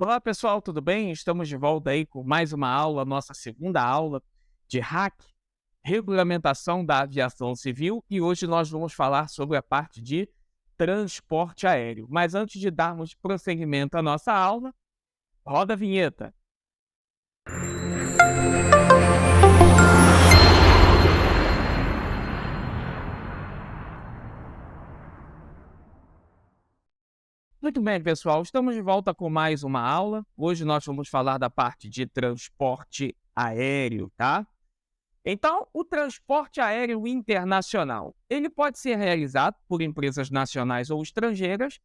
Olá pessoal, tudo bem? Estamos de volta aí com mais uma aula, nossa segunda aula de RAC, Regulamentação da Aviação Civil, e hoje nós vamos falar sobre a parte de transporte aéreo. Mas antes de darmos prosseguimento à nossa aula, roda a vinheta. Muito bem, pessoal, estamos de volta com mais uma aula. Hoje nós vamos falar da parte de transporte aéreo, tá? Então, o transporte aéreo internacional, ele pode ser realizado por empresas nacionais ou estrangeiras,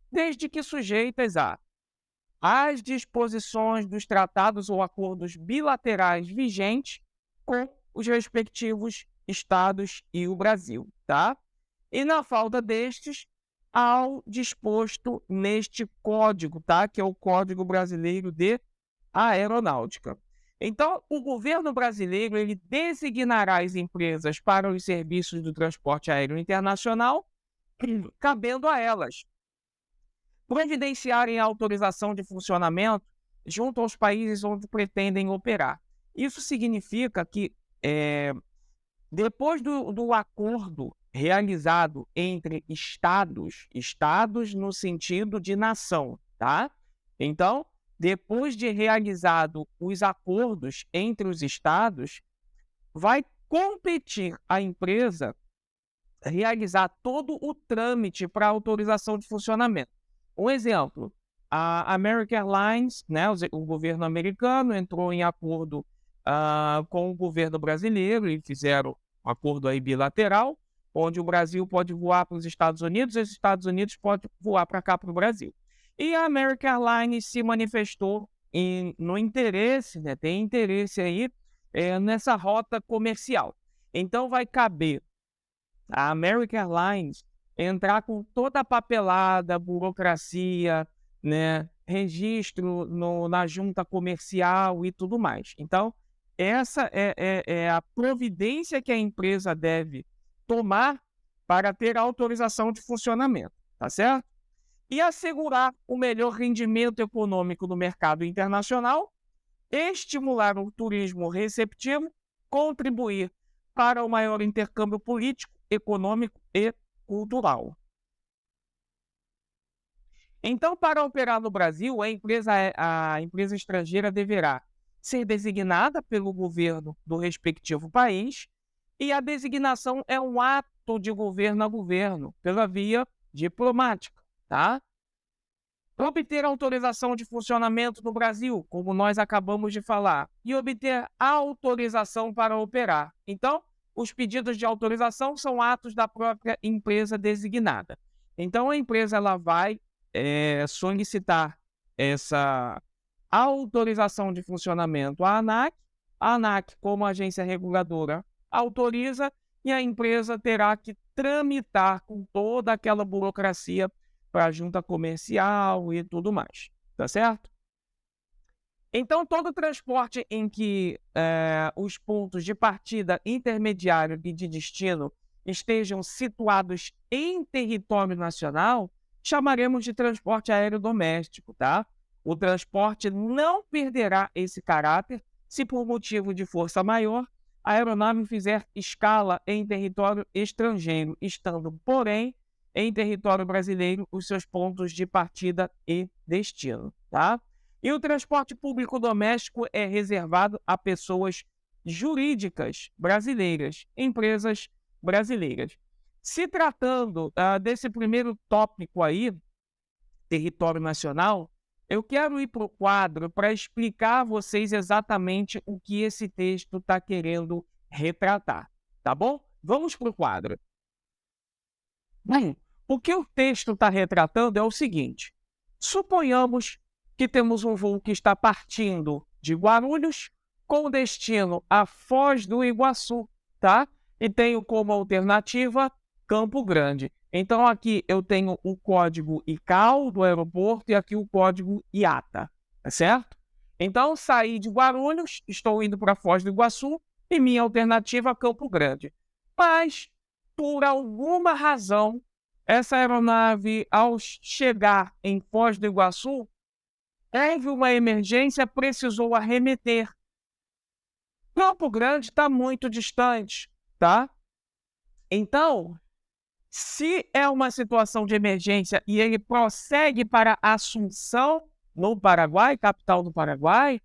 desde que sujeitas às disposições dos tratados ou acordos bilaterais vigentes com os respectivos estados e o Brasil, tá? E na falta destes, ao disposto neste código, tá? Que é o Código Brasileiro de Aeronáutica. Então, o governo brasileiro ele designará as empresas para os serviços do transporte aéreo internacional, cabendo a elas providenciarem a autorização de funcionamento junto aos países onde pretendem operar. Isso significa que, depois do acordo realizado entre estados no sentido de nação, tá? Então, depois de realizado os acordos entre os estados, vai competir a empresa realizar todo o trâmite para autorização de funcionamento. Um exemplo, a American Airlines, né, o governo americano entrou em acordo com o governo brasileiro e fizeram um acordo aí bilateral, onde o Brasil pode voar para os Estados Unidos e os Estados Unidos podem voar para cá, para o Brasil. E a American Airlines se manifestou no interesse, né, tem interesse aí nessa rota comercial. Então vai caber a American Airlines entrar com toda a papelada, burocracia, né, registro na junta comercial e tudo mais. Então, essa é a providência que a empresa deve tomar para ter autorização de funcionamento, tá certo? E assegurar o melhor rendimento econômico no mercado internacional, estimular o turismo receptivo, contribuir para o maior intercâmbio político, econômico e cultural. Então, para operar no Brasil, a empresa estrangeira deverá ser designada pelo governo do respectivo país, e a designação é um ato de governo a governo, pela via diplomática, tá? Obter autorização de funcionamento no Brasil, como nós acabamos de falar, e obter autorização para operar. Então, os pedidos de autorização são atos da própria empresa designada. Então, a empresa ela vai solicitar essa autorização de funcionamento à ANAC. A ANAC, como agência reguladora, autoriza e a empresa terá que tramitar com toda aquela burocracia para a junta comercial e tudo mais, tá certo? Então, todo transporte em que os pontos de partida, intermediário e de destino estejam situados em território nacional, chamaremos de transporte aéreo doméstico, tá? O transporte não perderá esse caráter se, por motivo de força maior, a aeronave fizer escala em território estrangeiro, estando, porém, em território brasileiro os seus pontos de partida e destino, tá? E o transporte público doméstico é reservado a pessoas jurídicas brasileiras, empresas brasileiras. Se tratando desse primeiro tópico aí, território nacional, eu quero ir para o quadro para explicar a vocês exatamente o que esse texto está querendo retratar, tá bom? Vamos para o quadro. Bem, o que o texto está retratando é o seguinte: suponhamos que temos um voo que está partindo de Guarulhos com destino a Foz do Iguaçu, tá? E tenho como alternativa Campo Grande. Então, aqui eu tenho o código ICAO do aeroporto e aqui o código IATA, tá certo? Então, saí de Guarulhos, estou indo para Foz do Iguaçu e minha alternativa é Campo Grande. Mas, por alguma razão, essa aeronave, ao chegar em Foz do Iguaçu, houve uma emergência, precisou arremeter. Campo Grande está muito distante, tá? Então, se é uma situação de emergência e ele prossegue para Assunção, no Paraguai, capital do Paraguai,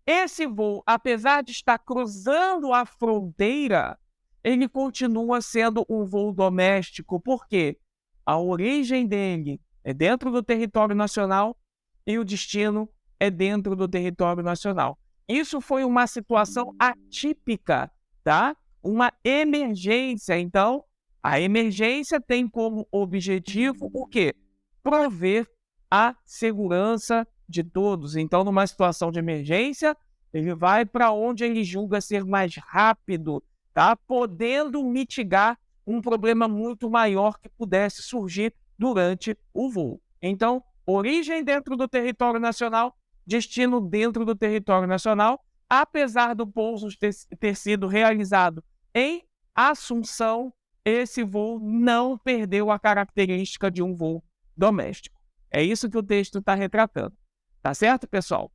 esse voo, apesar de estar cruzando a fronteira, ele continua sendo um voo doméstico, porque a origem dele é dentro do território nacional e o destino é dentro do território nacional. Isso foi uma situação atípica, tá? Uma emergência. Então, a emergência tem como objetivo o quê? Prover a segurança de todos. Então, numa situação de emergência, ele vai para onde ele julga ser mais rápido, tá? Podendo mitigar um problema muito maior que pudesse surgir durante o voo. Então, origem dentro do território nacional, destino dentro do território nacional, apesar do pouso ter sido realizado em Assunção, esse voo não perdeu a característica de um voo doméstico. É isso que o texto está retratando. Tá certo, pessoal?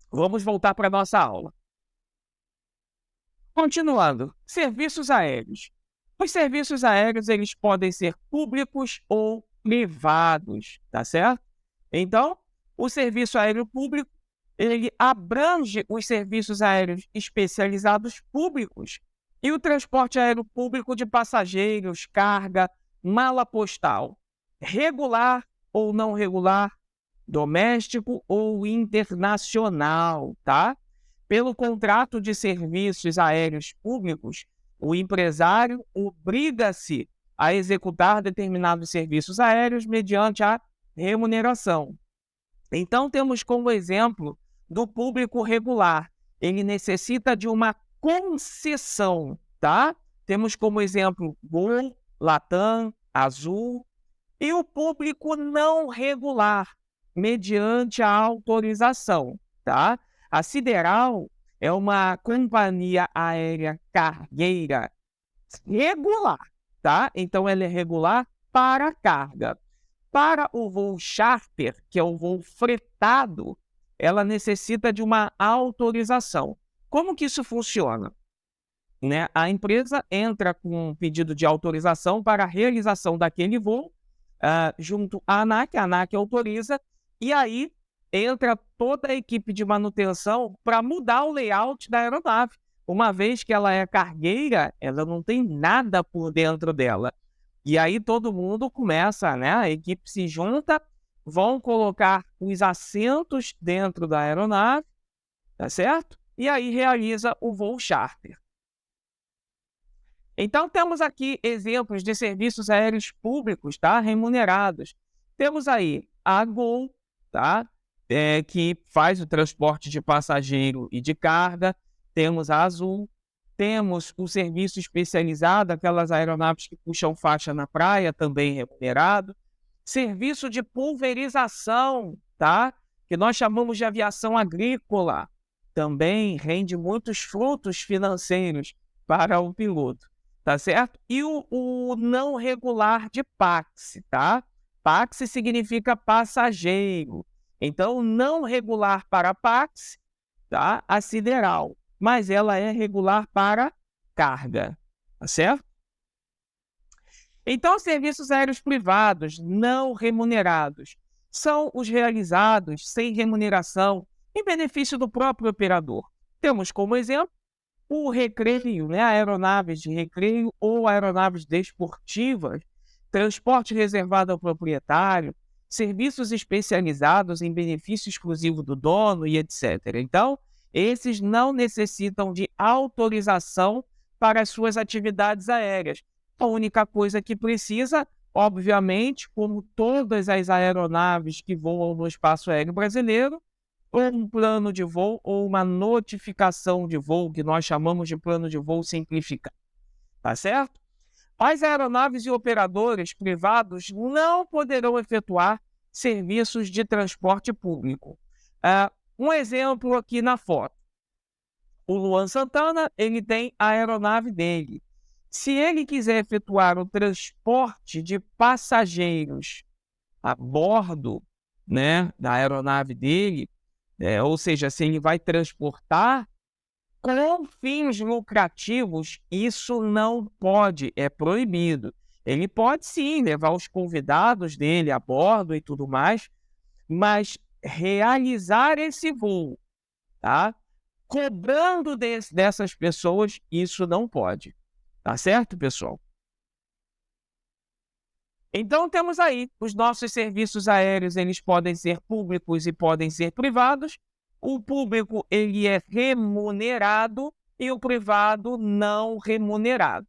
Vamos voltar para a nossa aula. Continuando, serviços aéreos. Os serviços aéreos, eles podem ser públicos ou privados, tá certo? Então, o serviço aéreo público, ele abrange os serviços aéreos especializados públicos e o transporte aéreo público de passageiros, carga, mala postal, regular ou não regular, doméstico ou internacional, tá? Pelo contrato de serviços aéreos públicos, o empresário obriga-se a executar determinados serviços aéreos mediante a remuneração. Então, temos como exemplo do público regular. Ele necessita de uma concessão, tá? Temos como exemplo Gol, Latam, Azul. E o público não regular, mediante a autorização, tá? A Sideral é uma companhia aérea cargueira regular, tá? Então, ela é regular para carga. Para o voo charter, que é o voo fretado, ela necessita de uma autorização. Como que isso funciona? Né? A empresa entra com um pedido de autorização para a realização daquele voo, junto à ANAC, a ANAC autoriza, e aí entra toda a equipe de manutenção para mudar o layout da aeronave. Uma vez que ela é cargueira, ela não tem nada por dentro dela. E aí todo mundo começa, né? A equipe se junta, vão colocar os assentos dentro da aeronave, tá certo? E aí realiza o voo charter. Então, temos aqui exemplos de serviços aéreos públicos, tá? Remunerados. Temos aí a Gol, tá? Que faz o transporte de passageiro e de carga. Temos a Azul. Temos o serviço especializado, aquelas aeronaves que puxam faixa na praia, também remunerado. Serviço de pulverização, tá? Que nós chamamos de aviação agrícola. Também rende muitos frutos financeiros para o piloto. Tá certo? E o não regular de Pax, tá? Pax significa passageiro. Então, não regular para Pax, tá? A Sideral, mas ela é regular para carga, tá certo? Então, serviços aéreos privados não remunerados são os realizados sem remuneração em benefício do próprio operador. Temos como exemplo o recreio, né? Aeronaves de recreio ou aeronaves desportivas, transporte reservado ao proprietário, serviços especializados em benefício exclusivo do dono e etc. Então, esses não necessitam de autorização para as suas atividades aéreas. A única coisa que precisa, obviamente, como todas as aeronaves que voam no espaço aéreo brasileiro, ou um plano de voo ou uma notificação de voo, que nós chamamos de plano de voo simplificado, tá certo? As aeronaves e operadores privados não poderão efetuar serviços de transporte público. Um exemplo aqui na foto. O Luan Santana, ele tem a aeronave dele. Se ele quiser efetuar o transporte de passageiros a bordo né, da aeronave dele, ou seja, se ele vai transportar com fins lucrativos, isso não pode, é proibido. Ele pode sim levar os convidados dele a bordo e tudo mais, mas realizar esse voo, tá? Cobrando dessas pessoas, isso não pode. Tá certo, pessoal? Então temos aí os nossos serviços aéreos, eles podem ser públicos e podem ser privados. O público ele é remunerado e o privado não remunerado.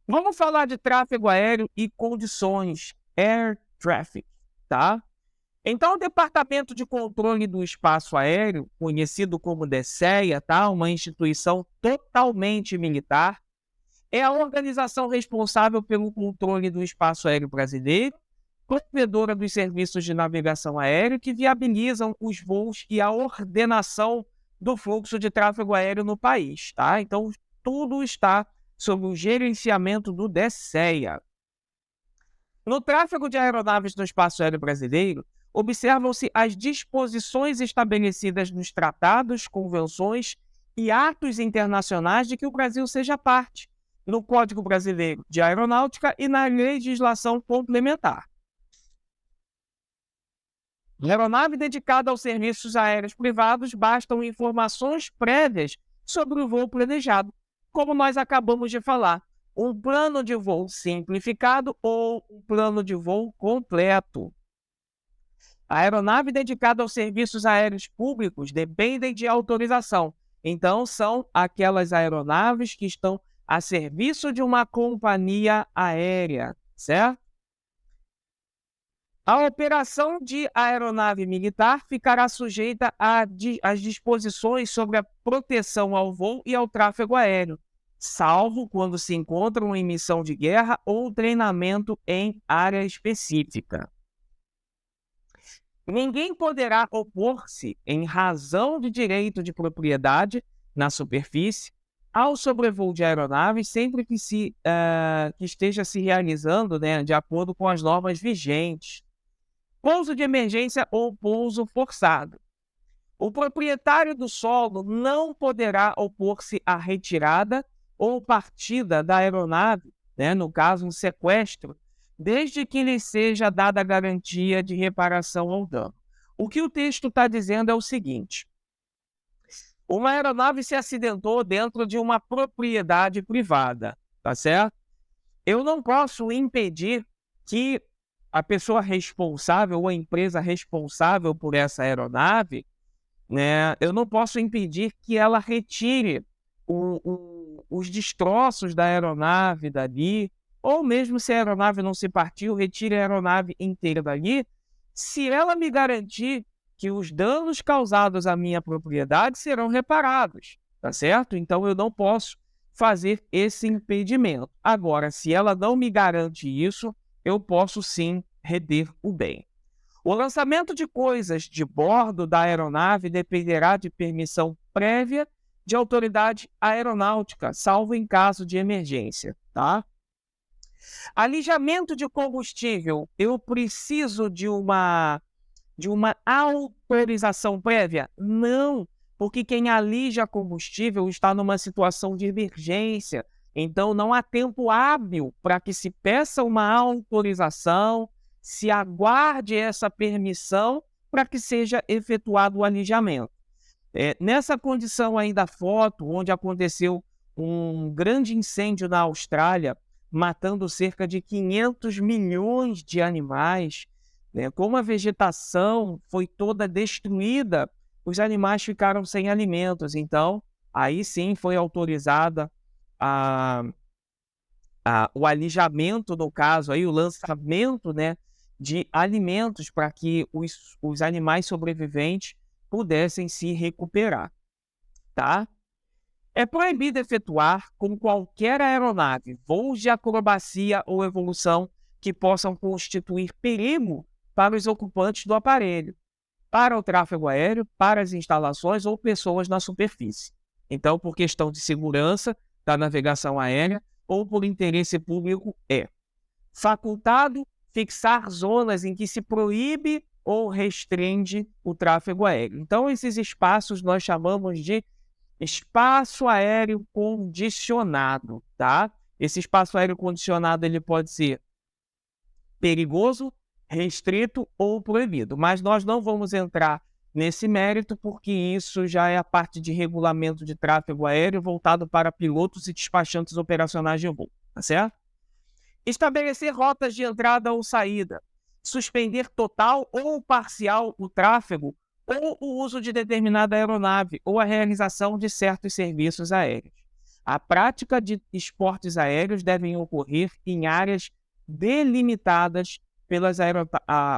Vamos falar de tráfego aéreo e condições, Air Traffic, tá? Então, o Departamento de Controle do Espaço Aéreo, conhecido como DECEA, tá? Uma instituição totalmente militar, é a organização responsável pelo controle do espaço aéreo brasileiro, provedora dos serviços de navegação aérea que viabilizam os voos e a ordenação do fluxo de tráfego aéreo no país, tá? Então, tudo está sob o gerenciamento do DECEA. No tráfego de aeronaves no espaço aéreo brasileiro, observam-se as disposições estabelecidas nos tratados, convenções e atos internacionais de que o Brasil seja parte, no Código Brasileiro de Aeronáutica e na legislação complementar. Na aeronave dedicada aos serviços aéreos privados, bastam informações prévias sobre o voo planejado, como nós acabamos de falar, um plano de voo simplificado ou um plano de voo completo. A aeronave dedicada aos serviços aéreos públicos dependem de autorização. Então, são aquelas aeronaves que estão a serviço de uma companhia aérea, certo? A operação de aeronave militar ficará sujeita às disposições sobre a proteção ao voo e ao tráfego aéreo, salvo quando se encontram em missão de guerra ou treinamento em área específica. Ninguém poderá opor-se, em razão de direito de propriedade na superfície, ao sobrevoo de aeronaves sempre que esteja se realizando, né, de acordo com as normas vigentes. Pouso de emergência ou pouso forçado. O proprietário do solo não poderá opor-se à retirada ou partida da aeronave, né, no caso, um sequestro, desde que lhe seja dada a garantia de reparação ao dano. O que o texto está dizendo é o seguinte: uma aeronave se acidentou dentro de uma propriedade privada, tá certo? Eu não posso impedir que a pessoa responsável ou a empresa responsável por essa aeronave, né, eu não posso impedir que ela retire os destroços da aeronave dali, ou mesmo se a aeronave não se partiu, retire a aeronave inteira dali, se ela me garantir que os danos causados à minha propriedade serão reparados, tá certo? Então eu não posso fazer esse impedimento. Agora, se ela não me garante isso, eu posso sim reter o bem. O lançamento de coisas de bordo da aeronave dependerá de permissão prévia de autoridade aeronáutica, salvo em caso de emergência, tá? Alijamento de combustível, eu preciso de uma autorização prévia? Não, porque quem alija combustível está numa situação de emergência, então não há tempo hábil para que se peça uma autorização, se aguarde essa permissão para que seja efetuado o alijamento. Nessa condição aí da foto, onde aconteceu um grande incêndio na Austrália, matando cerca de 500 milhões de animais, né? Como a vegetação foi toda destruída, os animais ficaram sem alimentos. Então, aí sim foi autorizada o alijamento, no caso, aí, o lançamento, né, de alimentos para que os animais sobreviventes pudessem se recuperar, tá? É proibido efetuar com qualquer aeronave voos de acrobacia ou evolução que possam constituir perigo para os ocupantes do aparelho, para o tráfego aéreo, para as instalações ou pessoas na superfície. Então, por questão de segurança da navegação aérea ou por interesse público, é facultado fixar zonas em que se proíbe ou restringe o tráfego aéreo. Então, esses espaços nós chamamos de espaço aéreo condicionado, tá? Esse espaço aéreo condicionado ele pode ser perigoso, restrito ou proibido, mas nós não vamos entrar nesse mérito porque isso já é a parte de regulamento de tráfego aéreo voltado para pilotos e despachantes operacionais de voo, tá certo? Estabelecer rotas de entrada ou saída, suspender total ou parcial o tráfego ou o uso de determinada aeronave ou a realização de certos serviços aéreos. A prática de esportes aéreos devem ocorrer em áreas delimitadas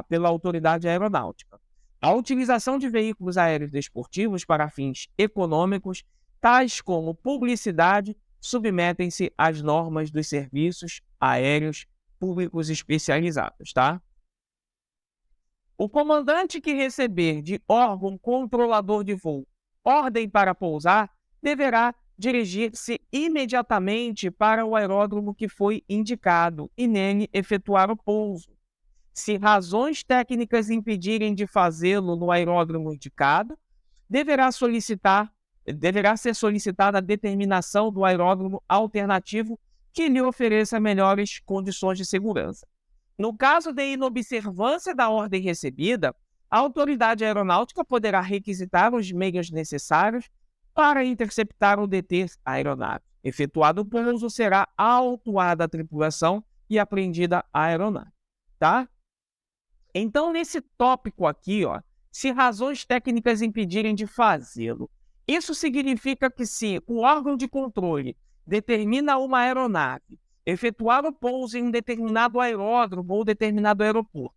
pela autoridade aeronáutica. A utilização de veículos aéreos desportivos para fins econômicos, tais como publicidade, submetem-se às normas dos serviços aéreos públicos especializados, tá? O comandante que receber de órgão controlador de voo ordem para pousar deverá dirigir-se imediatamente para o aeródromo que foi indicado e nele efetuar o pouso. Se razões técnicas impedirem de fazê-lo no aeródromo indicado, deverá ser solicitada a determinação do aeródromo alternativo que lhe ofereça melhores condições de segurança. No caso de inobservância da ordem recebida, a autoridade aeronáutica poderá requisitar os meios necessários para interceptar ou deter a aeronave. Efetuado o pouso, será autuada a tripulação e apreendida a aeronave, tá? Então, nesse tópico aqui, ó, se razões técnicas impedirem de fazê-lo, isso significa que se o órgão de controle determina uma aeronave efetuar o pouso em um determinado aeródromo ou determinado aeroporto,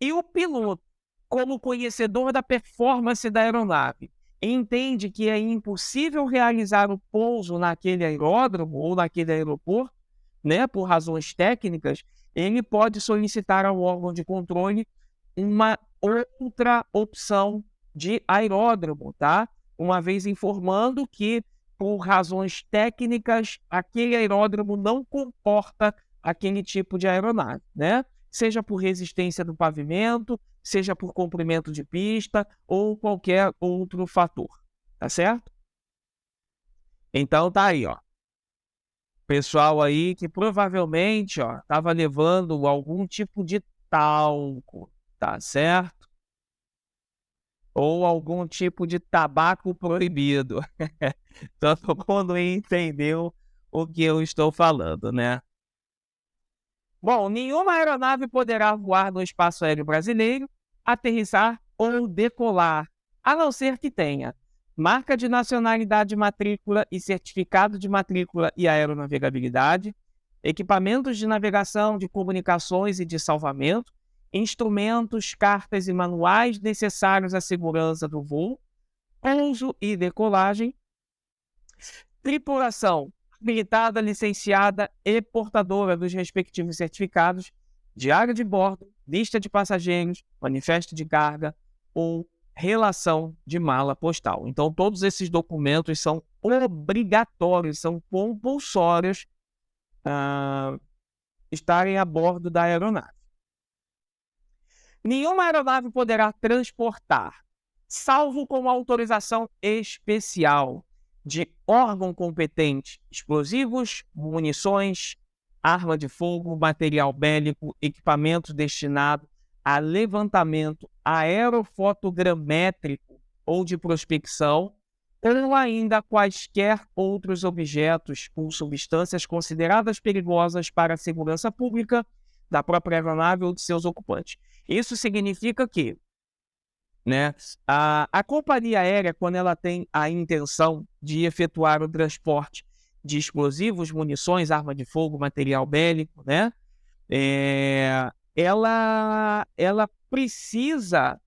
e o piloto, como conhecedor da performance da aeronave, entende que é impossível realizar o pouso naquele aeródromo ou naquele aeroporto, né, por razões técnicas, ele pode solicitar ao órgão de controle uma outra opção de aeródromo, tá? Uma vez informando que, por razões técnicas, aquele aeródromo não comporta aquele tipo de aeronave, né? Seja por resistência do pavimento, seja por comprimento de pista ou qualquer outro fator, tá certo? Então tá aí, ó. Pessoal aí que provavelmente, ó, estava levando algum tipo de talco, tá certo? Ou algum tipo de tabaco proibido. Todo mundo entendeu o que eu estou falando, né? Bom, nenhuma aeronave poderá voar no espaço aéreo brasileiro, aterrissar ou decolar, a não ser que tenha marca de nacionalidade de matrícula e certificado de matrícula e aeronavegabilidade, equipamentos de navegação, de comunicações e de salvamento, instrumentos, cartas e manuais necessários à segurança do voo, pouso e decolagem, tripulação habilitada, licenciada e portadora dos respectivos certificados, diário de bordo, lista de passageiros, manifesto de carga ou relação de mala postal. Então, todos esses documentos são obrigatórios, são compulsórios estarem a bordo da aeronave. Nenhuma aeronave poderá transportar, salvo com autorização especial de órgão competente, explosivos, munições, arma de fogo, material bélico, equipamentos destinados a levantamento aerofotogramétrico ou de prospecção, ou ainda quaisquer outros objetos com substâncias consideradas perigosas para a segurança pública da própria aeronave ou de seus ocupantes. Isso significa que, né, a companhia aérea, quando ela tem a intenção de efetuar o transporte de explosivos, munições, arma de fogo, material bélico, né, ela precisa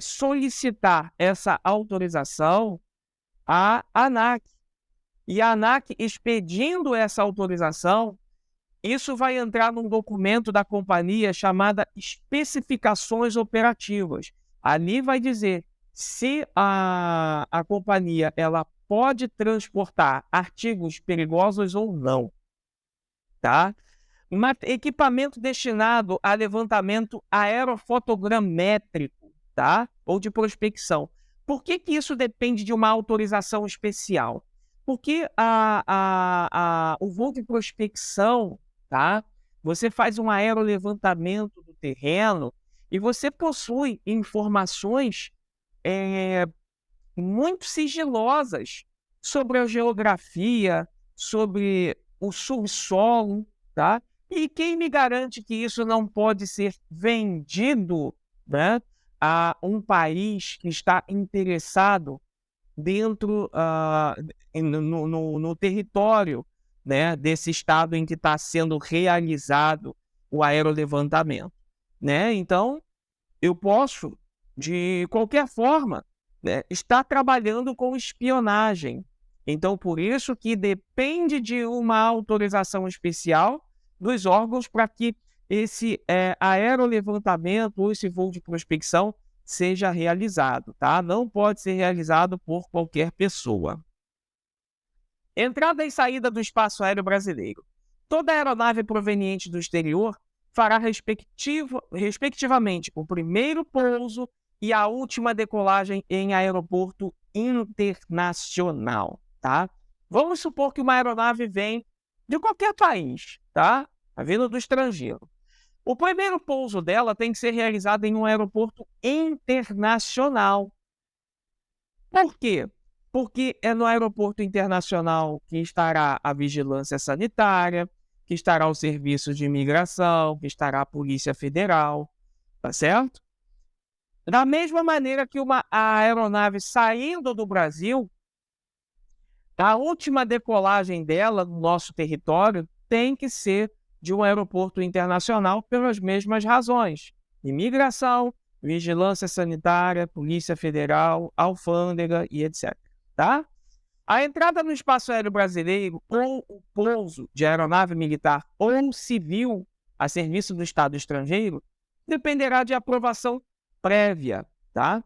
solicitar essa autorização à ANAC. E a ANAC, expedindo essa autorização, isso vai entrar num documento da companhia chamada especificações operativas. Ali vai dizer se a companhia ela pode transportar artigos perigosos ou não, tá? Equipamento destinado a levantamento aerofotogramétrico, tá? Ou de prospecção. Por que que isso depende de uma autorização especial? Porque o voo de prospecção, tá? Você faz um aerolevantamento do terreno e você possui informações muito sigilosas sobre a geografia, sobre o subsolo, tá? E quem me garante que isso não pode ser vendido, né, a um país que está interessado dentro, no território, né, desse estado em que está sendo realizado o aerolevantamento, né? Então, eu posso, de qualquer forma, né, estar trabalhando com espionagem. Então, por isso que depende de uma autorização especial dos órgãos para que esse aerolevantamento ou esse voo de prospecção seja realizado, tá? Não pode ser realizado por qualquer pessoa. Entrada e saída do espaço aéreo brasileiro. Toda aeronave proveniente do exterior fará respectivamente o primeiro pouso e a última decolagem em aeroporto internacional, tá? Vamos supor que uma aeronave vem de qualquer país, tá? Tá vindo do estrangeiro. O primeiro pouso dela tem que ser realizado em um aeroporto internacional. Por quê? Porque é no aeroporto internacional que estará a vigilância sanitária, que estará o serviço de imigração, que estará a Polícia Federal, tá certo? Da mesma maneira que a aeronave saindo do Brasil, a última decolagem dela no nosso território tem que ser de um aeroporto internacional pelas mesmas razões: imigração, vigilância sanitária, Polícia Federal, alfândega e etc. Tá? A entrada no espaço aéreo brasileiro ou o pouso de aeronave militar ou civil a serviço do Estado estrangeiro dependerá de aprovação prévia, tá?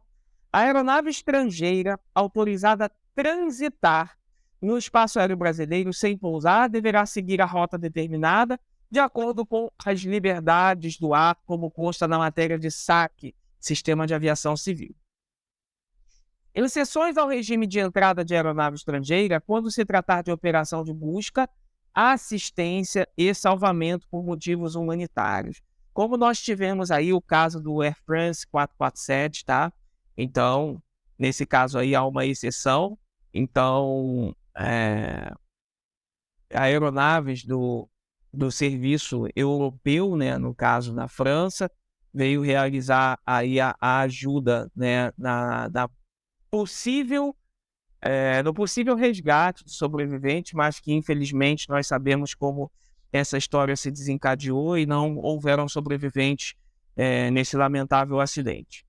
A aeronave estrangeira autorizada a transitar no espaço aéreo brasileiro sem pousar deverá seguir a rota determinada de acordo com as liberdades do ar, como consta na matéria de SAC, Sistema de Aviação Civil. Exceções ao regime de entrada de aeronave estrangeira quando se tratar de operação de busca, assistência e salvamento por motivos humanitários. Como nós tivemos aí o caso do Air France 447, tá? Então, nesse caso aí há uma exceção. Então, aeronaves do serviço europeu, né, no caso na França, veio realizar aí a ajuda, né, no possível resgate de sobreviventes, mas que infelizmente nós sabemos como essa história se desencadeou e não houveram sobreviventes nesse lamentável acidente.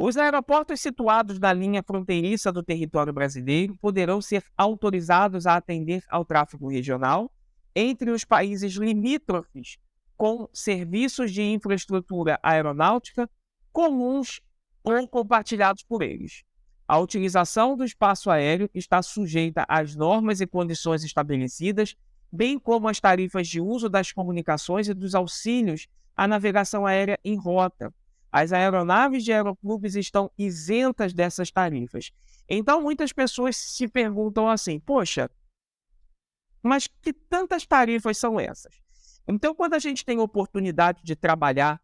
Os aeroportos situados na linha fronteiriça do território brasileiro poderão ser autorizados a atender ao tráfego regional entre os países limítrofes com serviços de infraestrutura aeronáutica comuns ou compartilhados por eles. A utilização do espaço aéreo está sujeita às normas e condições estabelecidas, bem como às tarifas de uso das comunicações e dos auxílios à navegação aérea em rota. As aeronaves de aeroclubes estão isentas dessas tarifas. Então, muitas pessoas se perguntam assim: poxa, mas que tantas tarifas são essas? Então, quando a gente tem oportunidade de trabalhar,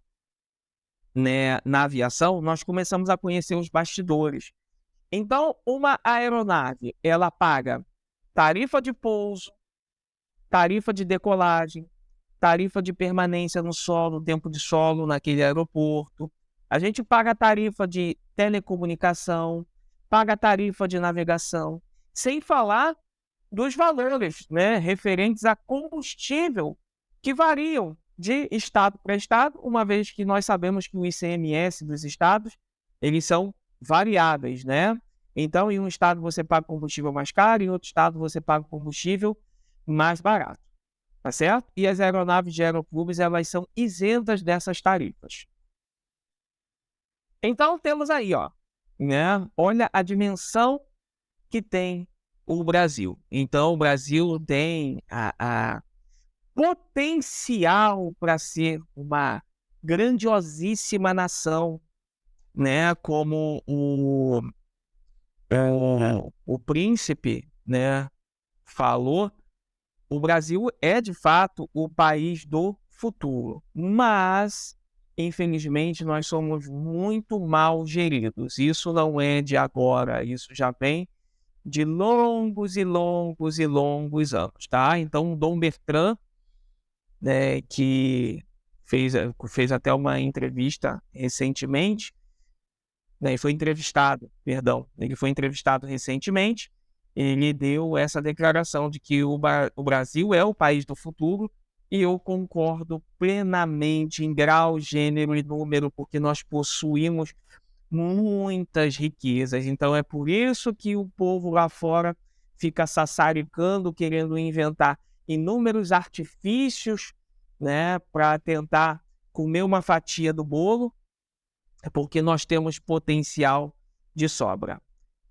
né, na aviação, nós começamos a conhecer os bastidores. Então, uma aeronave, ela paga tarifa de pouso, tarifa de decolagem, tarifa de permanência no solo, tempo de solo naquele aeroporto. A gente paga tarifa de telecomunicação, paga tarifa de navegação, sem falar dos valores, né, referentes a combustível, que variam de estado para estado, uma vez que nós sabemos que o ICMS dos estados, eles são variáveis, né? Então, em um estado você paga combustível mais caro, em outro estado você paga combustível mais barato, tá certo? E as aeronaves de aeroclubes, elas são isentas dessas tarifas. Então, temos aí, ó, né? Olha a dimensão que tem o Brasil. Então, o Brasil tem potencial para ser uma grandiosíssima nação, né, como o príncipe, né, falou, o Brasil é de fato o país do futuro, mas infelizmente nós somos muito mal geridos. Isso não é de agora, isso já vem de longos e longos e longos anos, tá? Então, Dom Bertrand, né, que fez até uma entrevista recentemente, né, ele foi entrevistado recentemente, ele deu essa declaração de que o Brasil é o país do futuro, e eu concordo plenamente em grau, gênero e número, porque nós possuímos muitas riquezas. Então é por isso que o povo lá fora fica sassaricando, querendo inventar inúmeros artifícios, né, para tentar comer uma fatia do bolo, é porque nós temos potencial de sobra.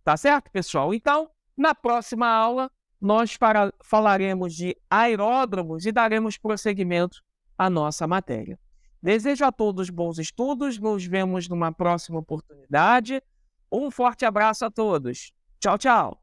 Tá certo, pessoal? Então, na próxima aula, nós falaremos de aeródromos e daremos prosseguimento à nossa matéria. Desejo a todos bons estudos, nos vemos numa próxima oportunidade. Um forte abraço a todos. Tchau, tchau.